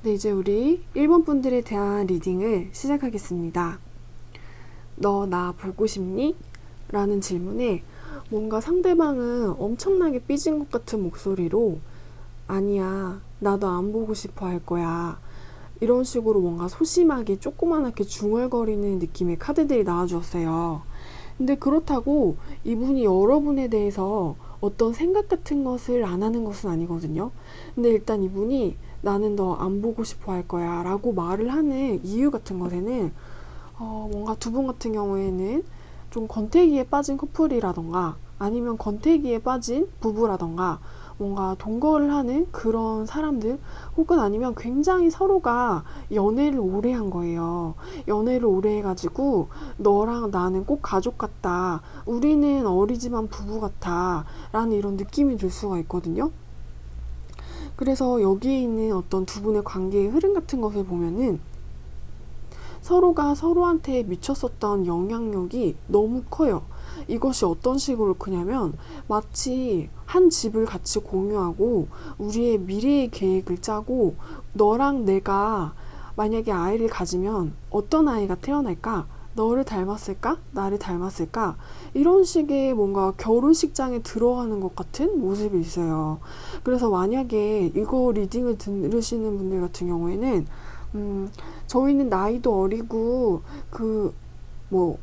네, 이제 우리 1번 분들에 대한 리딩을 시작하겠습니다. 너 나 보고 싶니? 라는 질문에 뭔가 상대방은 엄청나게 삐진 것 같은 목소리로 아니야, 나도 안 보고 싶어 할 거야. 이런 식으로 뭔가 소심하게 조그만하게 중얼거리는 느낌의 카드들이 나와주었어요. 근데 그렇다고 이분이 여러분에 대해서 어떤 생각 같은 것을 안 하는 것은 아니거든요. 근데 일단 이분이 나는 너 안 보고 싶어 할 거야 라고 말을 하는 이유 같은 것에는 뭔가 두 분 같은 경우에는 좀 권태기에 빠진 커플이라던가 아니면 권태기에 빠진 부부라던가 뭔가 동거를 하는 그런 사람들 혹은 아니면 굉장히 서로가 연애를 오래 한 거예요. 연애를 오래 해가지고 너랑 나는 꼭 가족 같다. 우리는 어리지만 부부 같아. 라는 이런 느낌이 들 수가 있거든요. 그래서 여기에 있는 어떤 두 분의 관계의 흐름 같은 것을 보면은 서로가 서로한테 미쳤었던 영향력이 너무 커요. 이것이 어떤 식으로 크냐면 마치 한 집을 같이 공유하고 우리의 미래의 계획을 짜고 너랑 내가 만약에 아이를 가지면 어떤 아이가 태어날까? 너를 닮았을까? 나를 닮았을까? 이런 식의 뭔가 결혼식장에 들어가는 것 같은 모습이 있어요. 그래서 만약에 이거 리딩을 들으시는 분들 같은 경우에는 저희는 나이도 어리고 뭐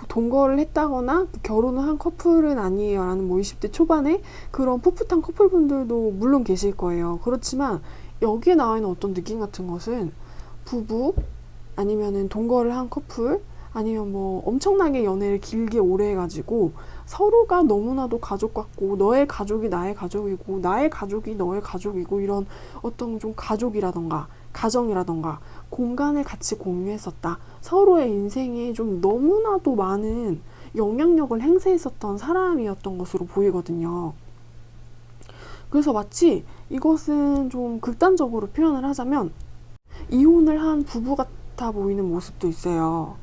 동거를 했다거나 결혼을 한 커플은 아니에요 라는 뭐 20대 초반에 그런 풋풋한 커플분들도 물론 계실 거예요. 그렇지만 여기에 나와 있는 어떤 느낌 같은 것은 부부 아니면은 동거를 한 커플 아니면 뭐 엄청나게 연애를 길게 오래 해가지고 서로가 너무나도 가족 같고 너의 가족이 나의 가족이고 나의 가족이 너의 가족이고 이런 어떤 좀 가족이라던가 가정이라던가 공간을 같이 공유했었다. 서로의 인생에 좀 너무나도 많은 영향력을 행사했었던 사람이었던 것으로 보이거든요. 그래서 마치 이것은 좀 극단적으로 표현을 하자면 이혼을 한 부부 같아 보이는 모습도 있어요.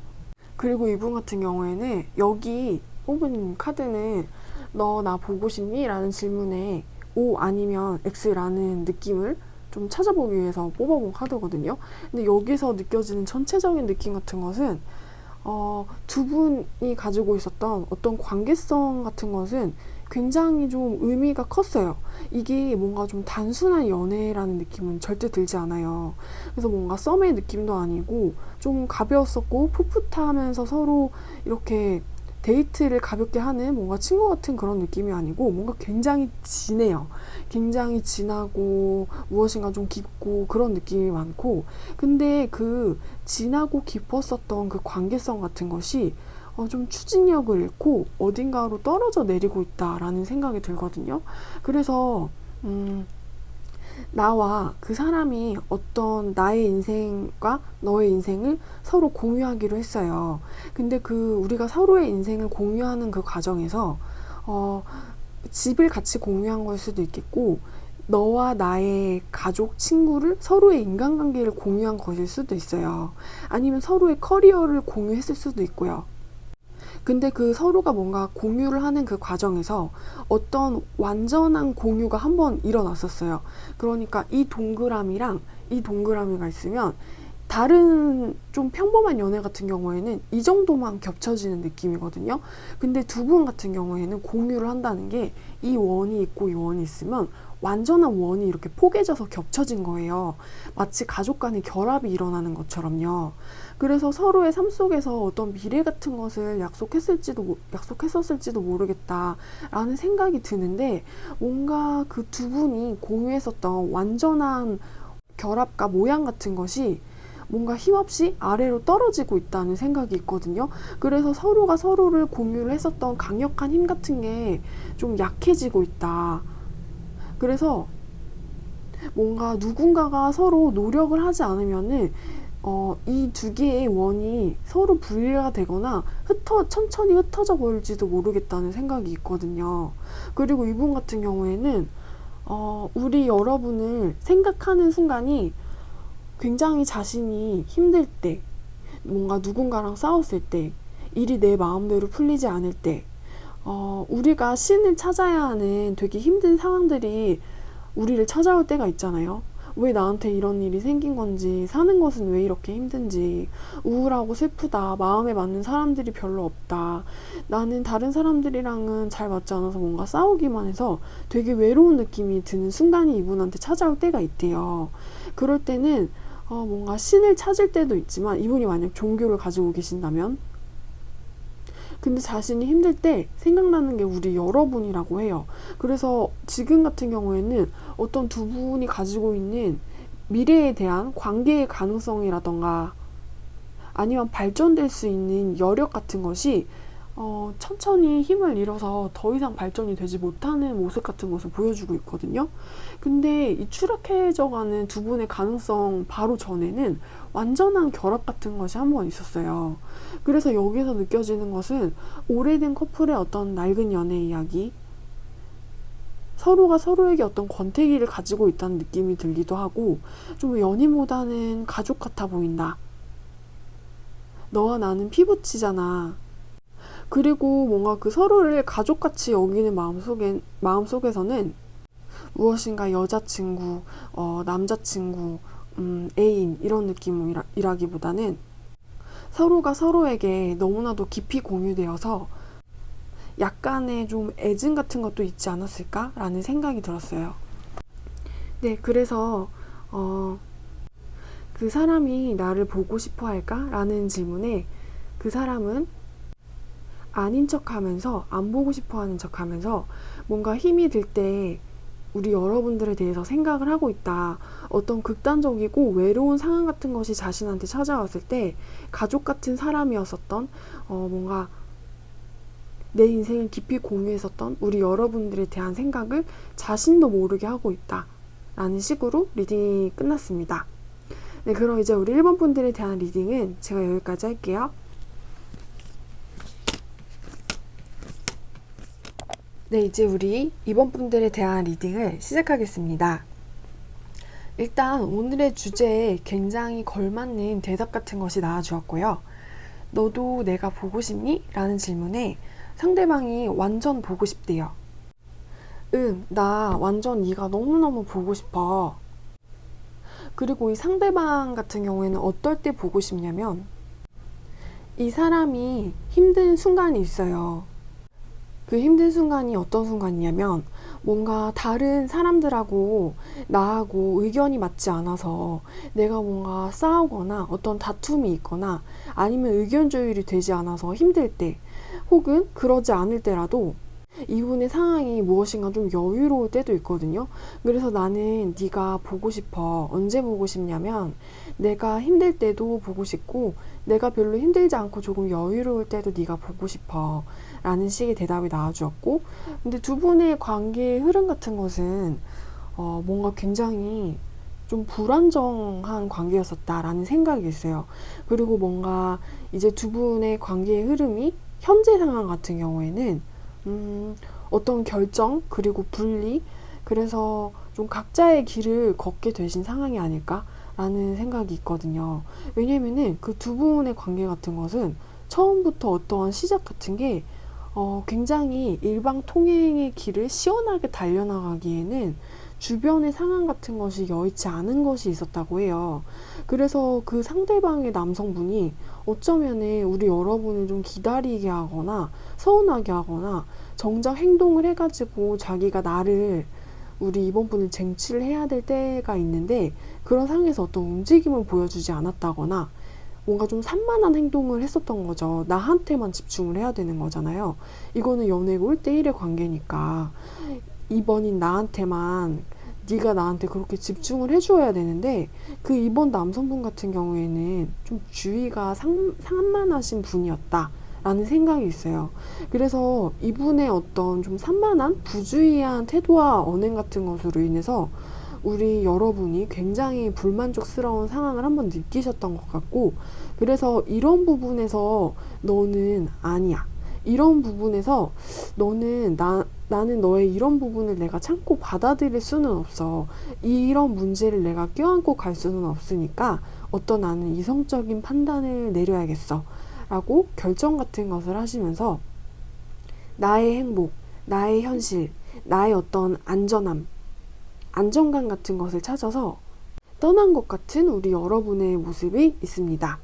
그리고 이분 같은 경우에는 여기 뽑은 카드는 너 나 보고 싶니? 라는 질문에 O 아니면 X라는 느낌을 좀 찾아보기 위해서 뽑아본 카드거든요. 근데 여기서 느껴지는 전체적인 느낌 같은 것은 두 분이 가지고 있었던 어떤 관계성 같은 것은 굉장히 좀 의미가 컸어요. 이게 뭔가 좀 단순한 연애라는 느낌은 절대 들지 않아요. 그래서 뭔가 썸의 느낌도 아니고 좀 가벼웠었고 풋풋하면서 서로 이렇게 데이트를 가볍게 하는 뭔가 친구 같은 그런 느낌이 아니고 뭔가 굉장히 진해요. 굉장히 진하고 무엇인가 좀 깊고 그런 느낌이 많고 근데 그 진하고 깊었었던 그 관계성 같은 것이 좀 추진력을 잃고 어딘가로 떨어져 내리고 있다라는 생각이 들거든요. 그래서 나와 그 사람이 어떤 나의 인생과 너의 인생을 서로 공유하기로 했어요. 근데 우리가 서로의 인생을 공유하는 그 과정에서 집을 같이 공유한 걸 수도 있겠고 너와 나의 가족, 친구를 서로의 인간관계를 공유한 것일 수도 있어요. 아니면 서로의 커리어를 공유했을 수도 있고요. 근데 그 서로가 뭔가 공유를 하는 그 과정에서 어떤 완전한 공유가 한번 일어났었어요. 그러니까 이 동그라미랑 이 동그라미가 있으면 다른 좀 평범한 연애 같은 경우에는 이 정도만 겹쳐지는 느낌이거든요. 근데 두 분 같은 경우에는 공유를 한다는 게 이 원이 있고 이 원이 있으면 완전한 원이 이렇게 포개져서 겹쳐진 거예요. 마치 가족 간의 결합이 일어나는 것처럼요. 그래서 서로의 삶 속에서 어떤 미래 같은 것을 약속했었을지도 모르겠다라는 생각이 드는데 뭔가 그 두 분이 공유했었던 완전한 결합과 모양 같은 것이 뭔가 힘없이 아래로 떨어지고 있다는 생각이 있거든요. 그래서 서로가 서로를 공유를 했었던 강력한 힘 같은 게 좀 약해지고 있다. 그래서 뭔가 누군가가 서로 노력을 하지 않으면은 이 두 개의 원이 서로 분리가 되거나 천천히 흩어져 버릴지도 모르겠다는 생각이 있거든요. 그리고 이분 같은 경우에는 우리 여러분을 생각하는 순간이 굉장히 자신이 힘들 때, 뭔가 누군가랑 싸웠을 때, 일이 내 마음대로 풀리지 않을 때, 우리가 신을 찾아야 하는 되게 힘든 상황들이 우리를 찾아올 때가 있잖아요. 왜 나한테 이런 일이 생긴 건지, 사는 것은 왜 이렇게 힘든지, 우울하고 슬프다, 마음에 맞는 사람들이 별로 없다, 나는 다른 사람들이랑은 잘 맞지 않아서 뭔가 싸우기만 해서 되게 외로운 느낌이 드는 순간이 이분한테 찾아올 때가 있대요. 그럴 때는 뭔가 신을 찾을 때도 있지만, 이분이 만약 종교를 가지고 계신다면, 근데 자신이 힘들 때 생각나는 게 우리 여러분이라고 해요. 그래서 지금 같은 경우에는 어떤 두 분이 가지고 있는 미래에 대한 관계의 가능성이라던가 아니면 발전될 수 있는 여력 같은 것이 천천히 힘을 잃어서 더 이상 발전이 되지 못하는 모습 같은 것을 보여주고 있거든요. 근데 이 추락해져가는 두 분의 가능성 바로 전에는 완전한 결합 같은 것이 한 번 있었어요. 그래서 여기서 느껴지는 것은 오래된 커플의 어떤 낡은 연애 이야기, 서로가 서로에게 어떤 권태기를 가지고 있다는 느낌이 들기도 하고, 좀 연인보다는 가족 같아 보인다. 너와 나는 피부치잖아. 그리고 뭔가 그 서로를 가족같이 여기는 마음속에서는 무엇인가 여자친구, 남자친구, 애인 이런 느낌이라기보다는 서로가 서로에게 너무나도 깊이 공유되어서 약간의 좀 애증 같은 것도 있지 않았을까라는 생각이 들었어요. 네, 그래서 그 사람이 나를 보고 싶어 할까라는 질문에 그 사람은 아닌 척하면서 안 보고 싶어하는 척하면서 뭔가 힘이 들 때 우리 여러분들에 대해서 생각을 하고 있다. 어떤 극단적이고 외로운 상황 같은 것이 자신한테 찾아왔을 때 가족 같은 사람이었었던 뭔가 내 인생을 깊이 공유했었던 우리 여러분들에 대한 생각을 자신도 모르게 하고 있다. 라는 식으로 리딩이 끝났습니다. 네, 그럼 이제 우리 1번 분들에 대한 리딩은 제가 여기까지 할게요. 네, 이제 우리 2번 분들에 대한 리딩을 시작하겠습니다. 일단 오늘의 주제에 굉장히 걸맞는 대답 같은 것이 나와주었고요. 너도 내가 보고 싶니? 라는 질문에 상대방이 완전 보고 싶대요. 응, 나 완전 네가 너무너무 보고 싶어. 그리고 이 상대방 같은 경우에는 어떨 때 보고 싶냐면 이 사람이 힘든 순간이 있어요. 그 힘든 순간이 어떤 순간이냐면 뭔가 다른 사람들하고 나하고 의견이 맞지 않아서 내가 뭔가 싸우거나 어떤 다툼이 있거나 아니면 의견 조율이 되지 않아서 힘들 때 혹은 그러지 않을 때라도 이분의 상황이 무엇인가 좀 여유로울 때도 있거든요. 그래서 나는 네가 보고 싶어. 언제 보고 싶냐면 내가 힘들 때도 보고 싶고 내가 별로 힘들지 않고 조금 여유로울 때도 네가 보고 싶어 라는 식의 대답이 나와주었고, 근데 두 분의 관계의 흐름 같은 것은 뭔가 굉장히 좀 불안정한 관계였었다라는 생각이 있어요. 그리고 뭔가 이제 두 분의 관계의 흐름이 현재 상황 같은 경우에는 어떤 결정 그리고 분리, 그래서 좀 각자의 길을 걷게 되신 상황이 아닐까라는 생각이 있거든요. 왜냐면은 그 두 분의 관계 같은 것은 처음부터 어떠한 시작 같은 게 굉장히 일방통행의 길을 시원하게 달려나가기에는 주변의 상황 같은 것이 여의치 않은 것이 있었다고 해요. 그래서 그 상대방의 남성분이 어쩌면은 우리 여러분을 좀 기다리게 하거나 서운하게 하거나 정작 행동을 해가지고 자기가 나를 우리 이번 분을 쟁취를 해야 될 때가 있는데 그런 상황에서 어떤 움직임을 보여주지 않았다거나 뭔가 좀 산만한 행동을 했었던 거죠. 나한테만 집중을 해야 되는 거잖아요. 이거는 연애고 1대1의 관계니까 이번인 나한테만, 네가 나한테 그렇게 집중을 해줘야 되는데 그 이번 남성분 같은 경우에는 좀 주의가 산만하신 분이었다 라는 생각이 있어요. 그래서 이분의 어떤 좀 산만한 부주의한 태도와 언행 같은 것으로 인해서 우리 여러분이 굉장히 불만족스러운 상황을 한번 느끼셨던 것 같고, 그래서 이런 부분에서 너는 아니야, 이런 부분에서 너는 나는 너의 이런 부분을 내가 참고 받아들일 수는 없어, 이런 문제를 내가 껴안고 갈 수는 없으니까 어떤 나는 이성적인 판단을 내려야겠어 라고 결정 같은 것을 하시면서 나의 행복, 나의 현실, 나의 어떤 안전감 같은 것을 찾아서 떠난 것 같은 우리 여러분의 모습이 있습니다.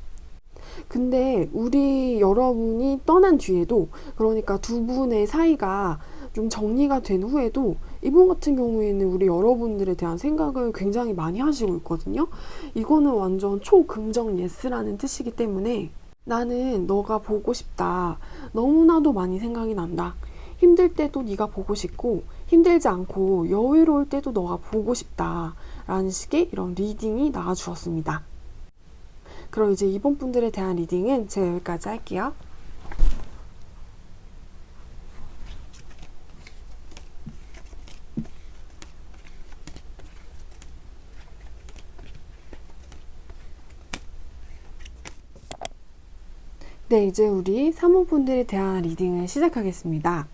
근데 우리 여러분이 떠난 뒤에도, 그러니까 두 분의 사이가 좀 정리가 된 후에도 이분 같은 경우에는 우리 여러분들에 대한 생각을 굉장히 많이 하시고 있거든요. 이거는 완전 초긍정 예스라는 뜻이기 때문에 나는 너가 보고 싶다. 너무나도 많이 생각이 난다. 힘들 때도 네가 보고 싶고 힘들지 않고 여유로울 때도 너가 보고 싶다. 라는 식의 이런 리딩이 나와주었습니다. 그럼 이제 이번 분들에 대한 리딩은 제가 여기까지 할게요. 네, 이제 우리 3호 분들에 대한 리딩을 시작하겠습니다.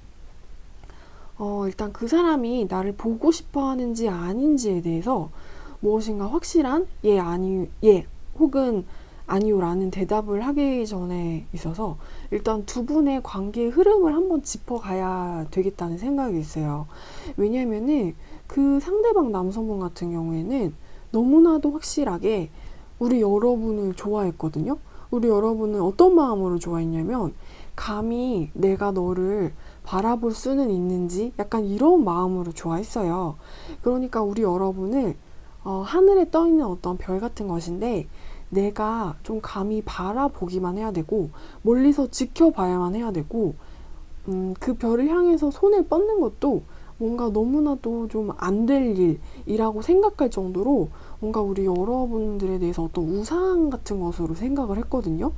일단 그 사람이 나를 보고 싶어 하는지 아닌지에 대해서 무엇인가 확실한 예, 아니, 예, 혹은 아니요라는 대답을 하기 전에 있어서 일단 두 분의 관계의 흐름을 한번 짚어가야 되겠다는 생각이 있어요. 왜냐면은 그 상대방 남성분 같은 경우에는 너무나도 확실하게 우리 여러분을 좋아했거든요. 우리 여러분은 어떤 마음으로 좋아했냐면 감히 내가 너를 바라볼 수는 있는지 약간 이런 마음으로 좋아했어요. 그러니까 우리 여러분을 하늘에 떠 있는 어떤 별 같은 것인데 내가 좀 감히 바라보기만 해야 되고 멀리서 지켜봐야만 해야 되고 그 별을 향해서 손을 뻗는 것도 뭔가 너무나도 좀 안 될 일이라고 생각할 정도로 뭔가 우리 여러분들에 대해서 어떤 우상 같은 것으로 생각을 했거든요.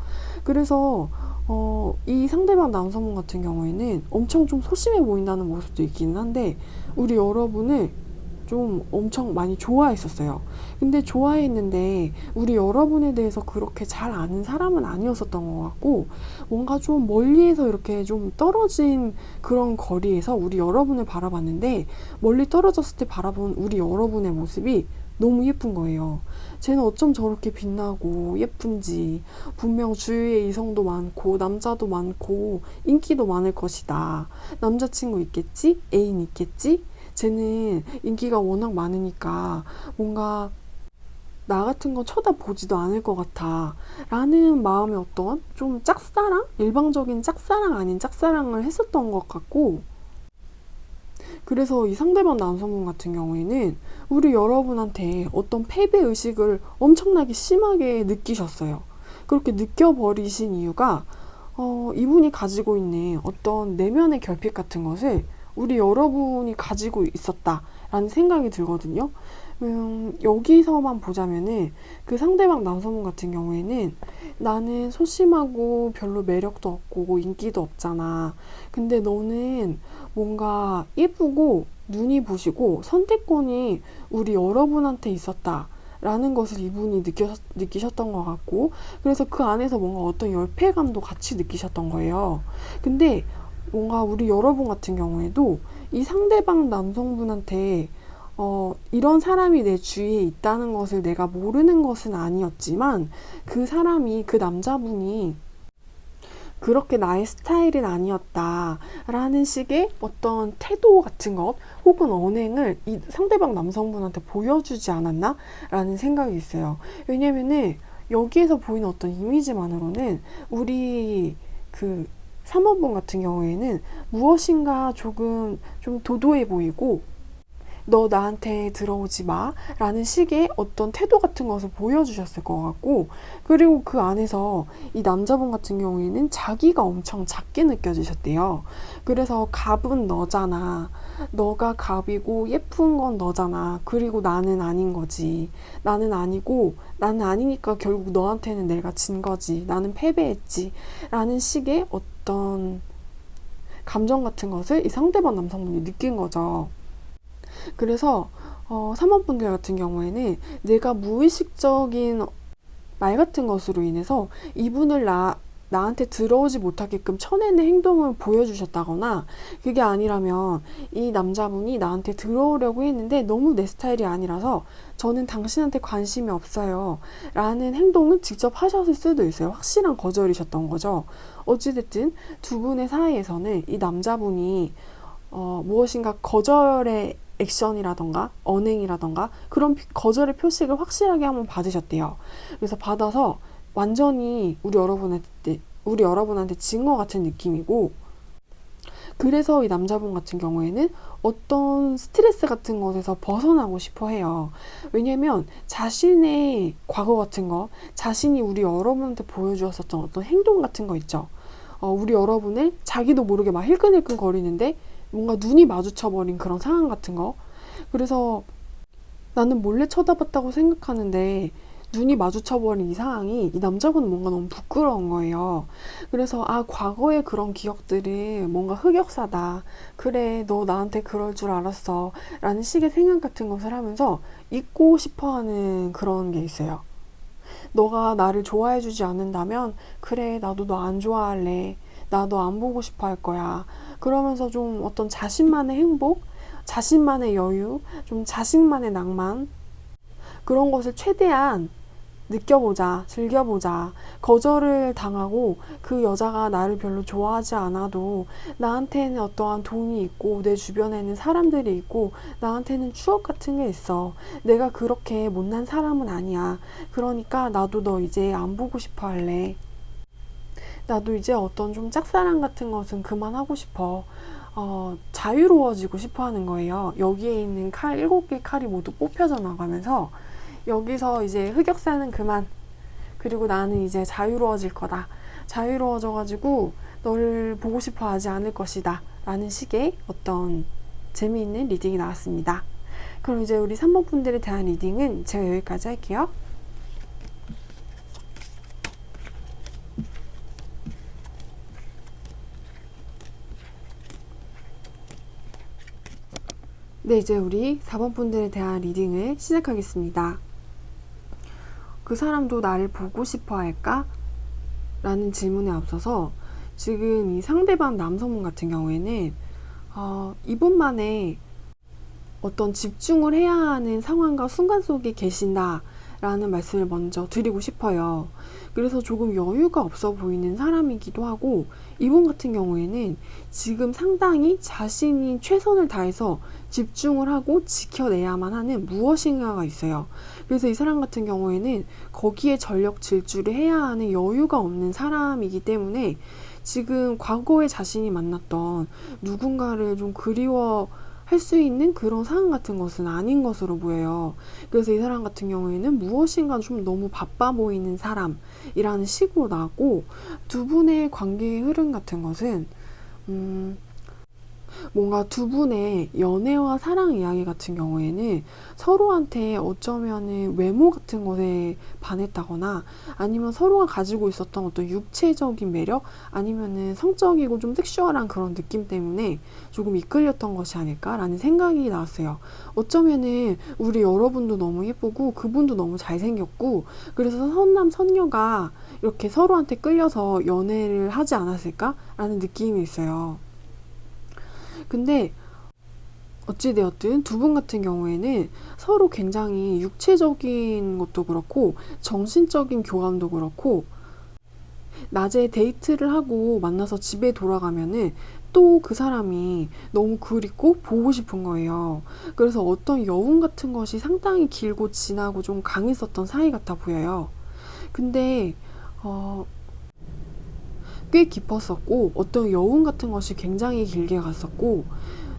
그래서 이 상대방 남성분 같은 경우에는 엄청 좀 소심해 보인다는 모습도 있기는 한데 우리 여러분을 좀 엄청 많이 좋아했었어요. 근데 좋아했는데 우리 여러분에 대해서 그렇게 잘 아는 사람은 아니었었던 것 같고 뭔가 좀 멀리에서 이렇게 좀 떨어진 그런 거리에서 우리 여러분을 바라봤는데 멀리 떨어졌을 때 바라본 우리 여러분의 모습이 너무 예쁜 거예요. 쟤는 어쩜 저렇게 빛나고 예쁜지. 분명 주위에 이성도 많고 남자도 많고 인기도 많을 것이다. 남자친구 있겠지? 애인 있겠지? 쟤는 인기가 워낙 많으니까 뭔가 나 같은 건 쳐다보지도 않을 것 같아 라는 마음의 어떤 좀 짝사랑? 일방적인 짝사랑 아닌 짝사랑을 했었던 것 같고 그래서 이 상대방 남성분 같은 경우에는 우리 여러분한테 어떤 패배의식을 엄청나게 심하게 느끼셨어요. 그렇게 느껴버리신 이유가 이분이 가지고 있는 어떤 내면의 결핍 같은 것을 우리 여러분이 가지고 있었다라는 생각이 들거든요. 여기서만 보자면은 그 상대방 남성분 같은 경우에는 나는 소심하고 별로 매력도 없고 인기도 없잖아. 근데 너는 뭔가 예쁘고 눈이 부시고 선택권이 우리 여러분한테 있었다. 라는 것을 이분이 느끼셨던 것 같고 그래서 그 안에서 뭔가 어떤 열패감도 같이 느끼셨던 거예요. 근데 뭔가 우리 여러분 같은 경우에도 이 상대방 남성분한테 이런 사람이 내 주위에 있다는 것을 내가 모르는 것은 아니었지만 그 사람이 그 남자분이 그렇게 나의 스타일은 아니었다 라는 식의 어떤 태도 같은 것 혹은 언행을 이 상대방 남성분한테 보여주지 않았나 라는 생각이 있어요. 왜냐면은 여기에서 보이는 어떤 이미지만으로는 우리 그 3호분 같은 경우에는 무엇인가 조금 좀 도도해 보이고 너 나한테 들어오지 마 라는 식의 어떤 태도 같은 것을 보여주셨을 것 같고 그리고 그 안에서 이 남자분 같은 경우에는 자기가 엄청 작게 느껴지셨대요. 그래서 갑은 너잖아. 너가 갑이고 예쁜 건 너잖아. 그리고 나는 아닌 거지. 나는 아니고 나는 아니니까 결국 너한테는 내가 진 거지. 나는 패배했지. 라는 식의 어떤 감정 같은 것을 이 상대방 남성분이 느낀 거죠. 그래서 3호분들 같은 경우에는 내가 무의식적인 말 같은 것으로 인해서 이분을 나한테 들어오지 못하게끔 쳐내는 행동을 보여주셨다거나 그게 아니라면 이 남자분이 나한테 들어오려고 했는데 너무 내 스타일이 아니라서 저는 당신한테 관심이 없어요 라는 행동을 직접 하셨을 수도 있어요. 확실한 거절이셨던 거죠. 어찌됐든 두 분의 사이에서는 이 남자분이 무엇인가 거절의 액션이라던가 언행이라던가 그런 거절의 표식을 확실하게 한번 받으셨대요. 그래서 받아서 완전히 우리 여러분한테 진 것 같은 느낌이고, 그래서 이 남자분 같은 경우에는 어떤 스트레스 같은 것에서 벗어나고 싶어 해요. 왜냐면 자신의 과거 같은 거, 자신이 우리 여러분한테 보여주었었던 어떤 행동 같은 거 있죠. 우리 여러분을 자기도 모르게 막 힐끔힐끔 거리는데 뭔가 눈이 마주쳐버린 그런 상황 같은 거. 그래서 나는 몰래 쳐다봤다고 생각하는데 눈이 마주쳐버린 이 상황이 이 남자분은 뭔가 너무 부끄러운 거예요. 그래서 과거의 그런 기억들이 뭔가 흑역사다. 그래, 너 나한테 그럴 줄 알았어. 라는 식의 생각 같은 것을 하면서 잊고 싶어하는 그런 게 있어요. 너가 나를 좋아해주지 않는다면 그래, 나도 너 안 좋아할래. 나 너 안 보고 싶어 할 거야. 그러면서 좀 어떤 자신만의 행복, 자신만의 여유, 좀 자신만의 낭만, 그런 것을 최대한 느껴보자, 즐겨보자. 거절을 당하고 그 여자가 나를 별로 좋아하지 않아도 나한테는 어떠한 돈이 있고 내 주변에는 사람들이 있고 나한테는 추억 같은 게 있어. 내가 그렇게 못난 사람은 아니야. 그러니까 나도 너 이제 안 보고 싶어 할래. 나도 이제 어떤 좀 짝사랑 같은 것은 그만하고 싶어. 자유로워지고 싶어 하는 거예요. 여기에 있는 칼, 7개 칼이 모두 뽑혀져 나가면서 여기서 이제 흑역사는 그만. 그리고 나는 이제 자유로워질 거다. 자유로워져가지고 너를 보고 싶어 하지 않을 것이다. 라는 식의 어떤 재미있는 리딩이 나왔습니다. 그럼 이제 우리 3번 분들에 대한 리딩은 제가 여기까지 할게요. 네, 이제 우리 4번 분들에 대한 리딩을 시작하겠습니다. 그 사람도 나를 보고 싶어 할까? 라는 질문에 앞서서 지금 이 상대방 남성분 같은 경우에는 이분만의 어떤 집중을 해야 하는 상황과 순간 속에 계신다 라는 말씀을 먼저 드리고 싶어요. 그래서 조금 여유가 없어 보이는 사람이기도 하고, 이분 같은 경우에는 지금 상당히 자신이 최선을 다해서 집중을 하고 지켜내야만 하는 무엇인가가 있어요. 그래서 이 사람 같은 경우에는 거기에 전력 질주를 해야 하는 여유가 없는 사람이기 때문에 지금 과거에 자신이 만났던 누군가를 좀 그리워 할 수 있는 그런 상황 같은 것은 아닌 것으로 보여요. 그래서 이 사람 같은 경우에는 무엇인가 좀 너무 바빠 보이는 사람이라는 식으로 나왔고, 두 분의 관계의 흐름 같은 것은 뭔가 두 분의 연애와 사랑 이야기 같은 경우에는 서로한테 어쩌면은 외모 같은 것에 반했다거나 아니면 서로가 가지고 있었던 어떤 육체적인 매력 아니면은 성적이고 좀 섹슈얼한 그런 느낌 때문에 조금 이끌렸던 것이 아닐까라는 생각이 나왔어요. 어쩌면은 우리 여러분도 너무 예쁘고 그분도 너무 잘생겼고 그래서 선남 선녀가 이렇게 서로한테 끌려서 연애를 하지 않았을까라는 느낌이 있어요. 근데 어찌되었든 두 분 같은 경우에는 서로 굉장히 육체적인 것도 그렇고 정신적인 교감도 그렇고 낮에 데이트를 하고 만나서 집에 돌아가면은 또 그 사람이 너무 그립고 보고 싶은 거예요. 그래서 어떤 여운 같은 것이 상당히 길고 진하고 좀 강했었던 사이 같아 보여요. 근데 꽤 깊었었고 어떤 여운 같은 것이 굉장히 길게 갔었고,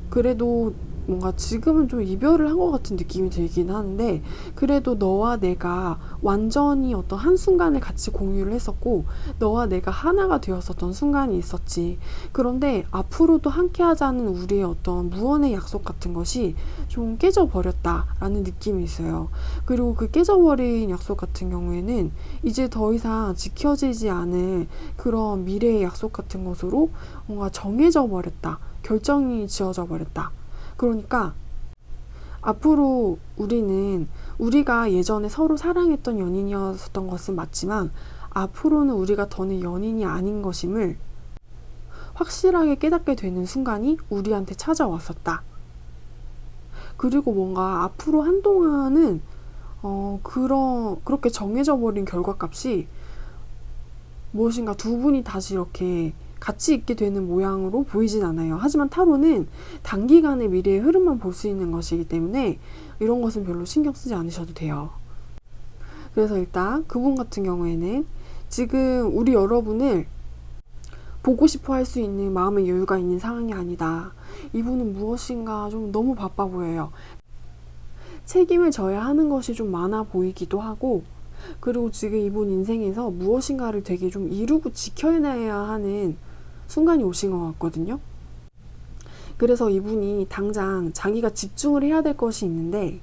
그래도 뭔가 지금은 좀 이별을 한 것 같은 느낌이 들긴 하는데 그래도 너와 내가 완전히 어떤 한순간을 같이 공유를 했었고 너와 내가 하나가 되었었던 순간이 있었지. 그런데 앞으로도 함께 하자는 우리의 어떤 무언의 약속 같은 것이 좀 깨져버렸다라는 느낌이 있어요. 그리고 그 깨져버린 약속 같은 경우에는 이제 더 이상 지켜지지 않을 그런 미래의 약속 같은 것으로 뭔가 정해져 버렸다. 결정이 지어져 버렸다. 그러니까 앞으로 우리가 예전에 서로 사랑했던 연인이었던 것은 맞지만 앞으로는 우리가 더는 연인이 아닌 것임을 확실하게 깨닫게 되는 순간이 우리한테 찾아왔었다. 그리고 뭔가 앞으로 한동안은 그렇게 정해져 버린 결과값이 무엇인가 두 분이 다시 이렇게 같이 있게 되는 모양으로 보이진 않아요. 하지만 타로는 단기간의 미래의 흐름만 볼 수 있는 것이기 때문에 이런 것은 별로 신경 쓰지 않으셔도 돼요. 그래서 일단 그분 같은 경우에는 지금 우리 여러분을 보고 싶어 할 수 있는 마음의 여유가 있는 상황이 아니다. 이분은 무엇인가 좀 너무 바빠 보여요. 책임을 져야 하는 것이 좀 많아 보이기도 하고, 그리고 지금 이분 인생에서 무엇인가를 되게 좀 이루고 지켜내야 하는 순간이 오신 것 같거든요. 그래서 이분이 당장 자기가 집중을 해야 될 것이 있는데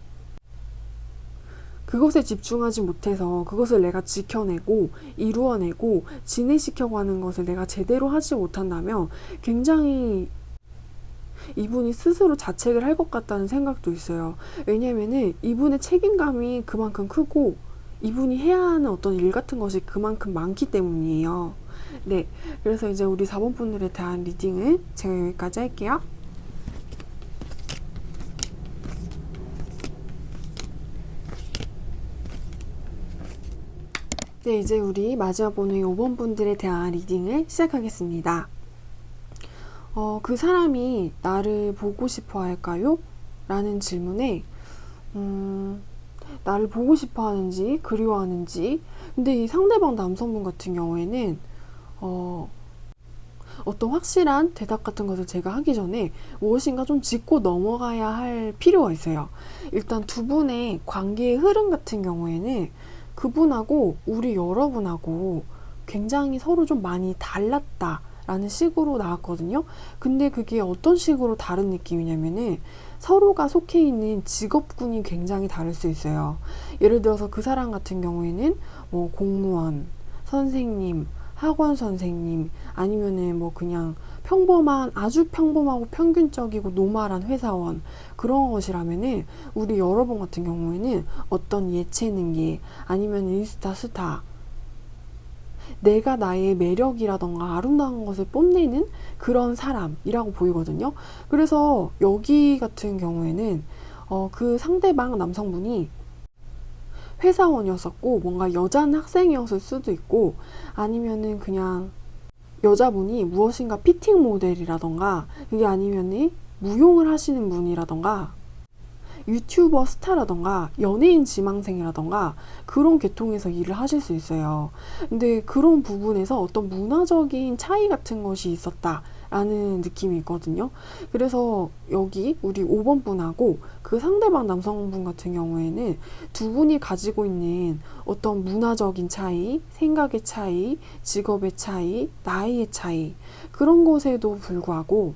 그것에 집중하지 못해서 그것을 내가 지켜내고 이루어내고 진행시켜가는 것을 내가 제대로 하지 못한다면 굉장히 이분이 스스로 자책을 할 것 같다는 생각도 있어요. 왜냐면은 이분의 책임감이 그만큼 크고 이분이 해야 하는 어떤 일 같은 것이 그만큼 많기 때문이에요. 네, 그래서 이제 우리 4번 분들에 대한 리딩을 제가 여기까지 할게요. 네, 이제 우리 마지막 번호의 5번 분들에 대한 리딩을 시작하겠습니다. 그 사람이 나를 보고 싶어 할까요? 라는 질문에 나를 보고 싶어 하는지 그리워하는지, 근데 이 상대방 남성분 같은 경우에는 어떤 확실한 대답 같은 것을 제가 하기 전에 무엇인가 좀 짚고 넘어가야 할 필요가 있어요. 일단 두 분의 관계의 흐름 같은 경우에는 그분하고 우리 여러분하고 굉장히 서로 좀 많이 달랐다 라는 식으로 나왔거든요. 근데 그게 어떤 식으로 다른 느낌이냐면은 서로가 속해 있는 직업군이 굉장히 다를 수 있어요. 예를 들어서 그 사람 같은 경우에는 뭐 공무원, 선생님, 학원 선생님, 아니면은 뭐 그냥 평범한, 아주 평범하고 평균적이고 노멀한 회사원, 그런 것이라면은 우리 여러분 같은 경우에는 어떤 예체능계, 아니면 인스타 스타, 내가 나의 매력이라던가 아름다운 것을 뽐내는 그런 사람이라고 보이거든요. 그래서 여기 같은 경우에는 그 상대방 남성분이 회사원이었었고 뭔가 여잔 학생이었을 수도 있고, 아니면은 그냥 여자분이 무엇인가 피팅 모델이라던가, 그게 아니면은 무용을 하시는 분이라던가 유튜버 스타라던가 연예인 지망생이라던가 그런 계통에서 일을 하실 수 있어요. 근데 그런 부분에서 어떤 문화적인 차이 같은 것이 있었다 라는 느낌이 있거든요. 그래서 여기 우리 5번 분하고 그 상대방 남성분 같은 경우에는 두 분이 가지고 있는 어떤 문화적인 차이, 생각의 차이, 직업의 차이, 나이의 차이, 그런 것에도 불구하고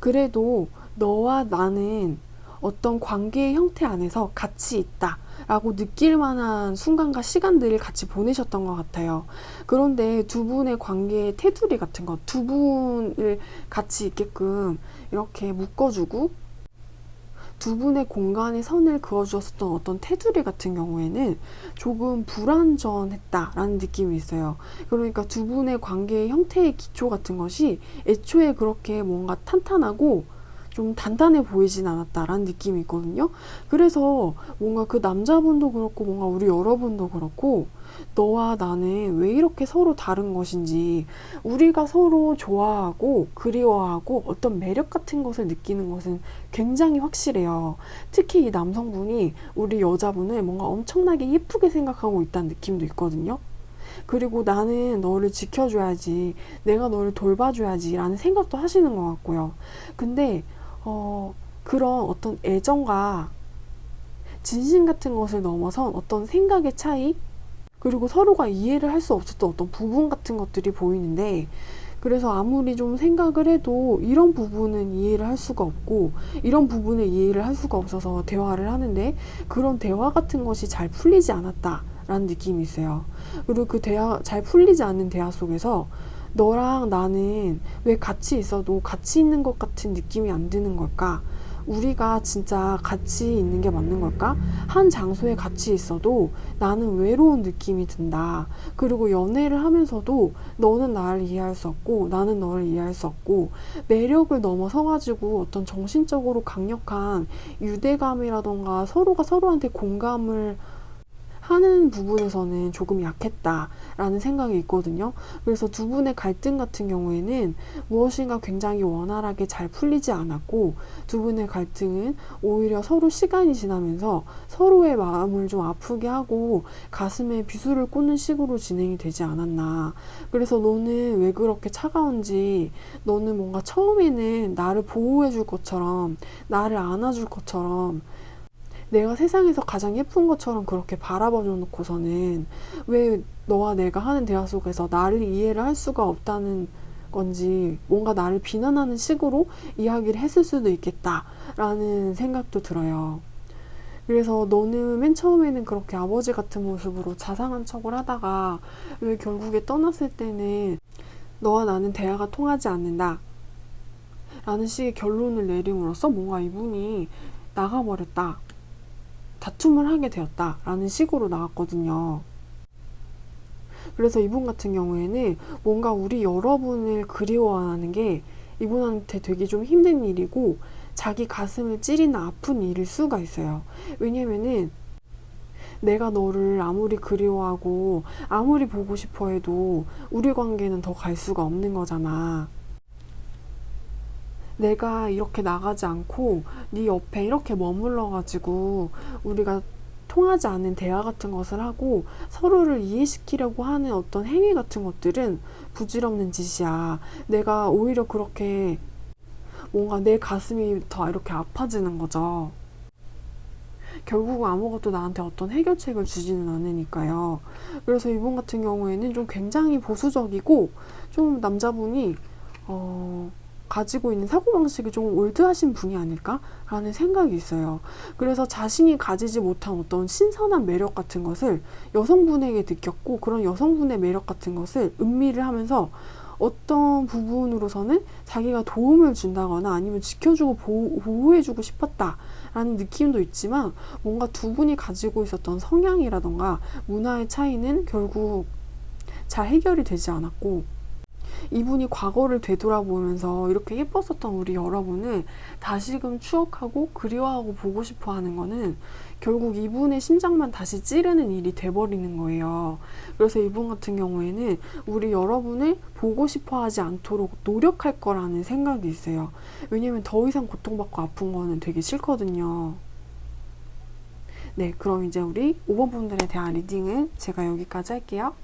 그래도 너와 나는 어떤 관계의 형태 안에서 같이 있다 라고 느낄 만한 순간과 시간들을 같이 보내셨던 것 같아요. 그런데 두 분의 관계의 테두리 같은 것, 두 분을 같이 있게끔 이렇게 묶어주고 두 분의 공간에 선을 그어주었던 어떤 테두리 같은 경우에는 조금 불완전했다라는 느낌이 있어요. 그러니까 두 분의 관계의 형태의 기초 같은 것이 애초에 그렇게 뭔가 탄탄하고 좀 단단해 보이진 않았다라는 느낌이 있거든요. 그래서 뭔가 그 남자분도 그렇고 뭔가 우리 여러분도 그렇고 너와 나는 왜 이렇게 서로 다른 것인지, 우리가 서로 좋아하고 그리워하고 어떤 매력 같은 것을 느끼는 것은 굉장히 확실해요. 특히 이 남성분이 우리 여자분을 뭔가 엄청나게 예쁘게 생각하고 있다는 느낌도 있거든요. 그리고 나는 너를 지켜줘야지, 내가 너를 돌봐줘야지 라는 생각도 하시는 것 같고요. 근데 그런 어떤 애정과 진심 같은 것을 넘어선 어떤 생각의 차이, 그리고 서로가 이해를 할 수 없었던 어떤 부분 같은 것들이 보이는데, 그래서 아무리 좀 생각을 해도 이런 부분은 이해를 할 수가 없고 이런 부분을 이해를 할 수가 없어서 대화를 하는데 그런 대화 같은 것이 잘 풀리지 않았다라는 느낌이 있어요. 그리고 그 대화, 잘 풀리지 않는 대화 속에서 너랑 나는 왜 같이 있어도 같이 있는 것 같은 느낌이 안 드는 걸까? 우리가 진짜 같이 있는 게 맞는 걸까? 한 장소에 같이 있어도 나는 외로운 느낌이 든다. 그리고 연애를 하면서도 너는 나를 이해할 수 없고 나는 너를 이해할 수 없고, 매력을 넘어서가지고 어떤 정신적으로 강력한 유대감이라던가 서로가 서로한테 공감을 하는 부분에서는 조금 약했다라는 생각이 있거든요. 그래서 두 분의 갈등 같은 경우에는 무엇인가 굉장히 원활하게 잘 풀리지 않았고, 두 분의 갈등은 오히려 서로 시간이 지나면서 서로의 마음을 좀 아프게 하고 가슴에 비수를 꽂는 식으로 진행이 되지 않았나. 그래서 너는 왜 그렇게 차가운지, 너는 뭔가 처음에는 나를 보호해줄 것처럼, 나를 안아줄 것처럼, 내가 세상에서 가장 예쁜 것처럼 그렇게 바라봐 놓고서는 왜 너와 내가 하는 대화 속에서 나를 이해를 할 수가 없다는 건지, 뭔가 나를 비난하는 식으로 이야기를 했을 수도 있겠다라는 생각도 들어요. 그래서 너는 맨 처음에는 그렇게 아버지 같은 모습으로 자상한 척을 하다가 왜 결국에 떠났을 때는 너와 나는 대화가 통하지 않는다 라는 식의 결론을 내림으로써 뭔가 이분이 나가버렸다, 다툼을 하게 되었다 라는 식으로 나왔거든요. 그래서 이분 같은 경우에는 뭔가 우리 여러분을 그리워하는 게 이분한테 되게 좀 힘든 일이고 자기 가슴을 찌르는 아픈 일일 수가 있어요. 왜냐면은 내가 너를 아무리 그리워하고 아무리 보고 싶어 해도 우리 관계는 더 갈 수가 없는 거잖아. 내가 이렇게 나가지 않고 네 옆에 이렇게 머물러 가지고 우리가 통하지 않는 대화 같은 것을 하고 서로를 이해시키려고 하는 어떤 행위 같은 것들은 부질없는 짓이야. 내가 오히려 그렇게 뭔가 내 가슴이 더 이렇게 아파지는 거죠. 결국은 아무것도 나한테 어떤 해결책을 주지는 않으니까요. 그래서 이분 같은 경우에는 좀 굉장히 보수적이고 좀 남자분이 가지고 있는 사고방식이 좀 올드하신 분이 아닐까라는 생각이 있어요. 그래서 자신이 가지지 못한 어떤 신선한 매력 같은 것을 여성분에게 느꼈고, 그런 여성분의 매력 같은 것을 음미를 하면서 어떤 부분으로서는 자기가 도움을 준다거나 아니면 지켜주고 보호해주고 싶었다라는 느낌도 있지만, 뭔가 두 분이 가지고 있었던 성향이라던가 문화의 차이는 결국 잘 해결이 되지 않았고, 이분이 과거를 되돌아보면서 이렇게 예뻤었던 우리 여러분을 다시금 추억하고 그리워하고 보고 싶어 하는 거는 결국 이분의 심장만 다시 찌르는 일이 돼버리는 거예요. 그래서 이분 같은 경우에는 우리 여러분을 보고 싶어 하지 않도록 노력할 거라는 생각이 있어요. 왜냐면 더 이상 고통받고 아픈 거는 되게 싫거든요. 네, 그럼 이제 우리 5번 분들에 대한 리딩은 제가 여기까지 할게요.